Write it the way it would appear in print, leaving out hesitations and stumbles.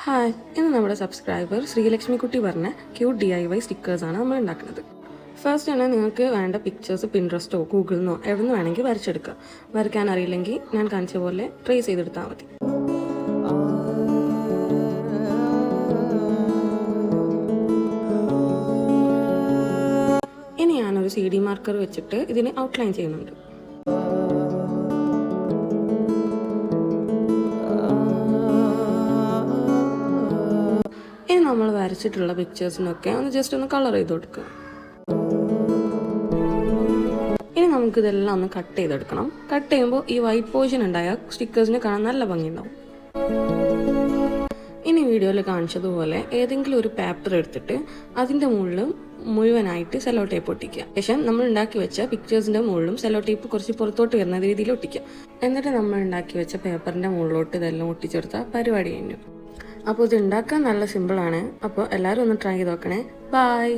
Hi, ഇന്ന് നമ്മുടെ subscriber Sreelakshmi കുട്ടി പറഞ്ഞ ക്യൂട്ട് DIY സ്റ്റിക്കേഴ്സാണ് നമ്മൾ ഉണ്ടാക്കുന്നത്. ഫസ്റ്റ് തന്നെ നിങ്ങൾക്ക് വേണ്ട പിക്ചേഴ്സ് പിൻട്രസ്റ്റോ ഗൂഗിളിൽ നിന്നോ എവിടെ നിന്ന് വേണമെങ്കിൽ വരച്ചെടുക്കുക. വരയ്ക്കാൻ അറിയില്ലെങ്കിൽ ഞാൻ കാണിച്ച പോലെ ട്രേസ് ചെയ്തെടുത്താൽ മതി. ഇനി ഞാനൊരു CD മാർക്കർ വെച്ചിട്ട് ഇതിനെ ഔട്ട്ലൈൻ ചെയ്യുന്നുണ്ട്. ഇനി നമ്മൾ വരച്ചിട്ടുള്ള പിക്ചേഴ്സിനൊക്കെ ജസ്റ്റ് ഒന്ന് കളർ ചെയ്ത് കൊടുക്കുക. ഇനി നമുക്കിതെല്ലാം ഒന്ന് കട്ട് ചെയ്തെടുക്കണം. കട്ട് ചെയ്യുമ്പോൾ ഈ വൈറ്റ് പോർഷൻ ഉണ്ടായ സ്റ്റിക്കേഴ്സിന് കാണാൻ നല്ല ഭംഗിയുണ്ടാവും. ഇനി വീഡിയോയിൽ കാണിച്ചതുപോലെ ഏതെങ്കിലും ഒരു പേപ്പർ എടുത്തിട്ട് അതിൻ്റെ മുകളിലും മുഴുവനായിട്ട് സെല്ലോ ടേപ്പ് ഒട്ടിക്കുക. ശേഷം നമ്മൾ ഉണ്ടാക്കി വെച്ച പിക്ചേഴ്സിൻ്റെ മുകളിലും സെല്ലോ ടേപ്പ് കുറച്ച് പുറത്തോട്ട് വരുന്ന രീതിയിൽ ഒട്ടിക്കുക. എന്നിട്ട് നമ്മൾ ഉണ്ടാക്കി വെച്ച പേപ്പറിൻ്റെ മുകളിലോട്ട് ഇതെല്ലാം ഒട്ടിച്ചെടുത്താൽ പരിപാടി കഴിഞ്ഞു. അപ്പോൾ ഇത് ഉണ്ടാക്കാൻ നല്ല സിമ്പിളാണ്. അപ്പോൾ എല്ലാവരും ഒന്ന് ട്രൈ ചെയ്ത് നോക്കണേ. ബൈ.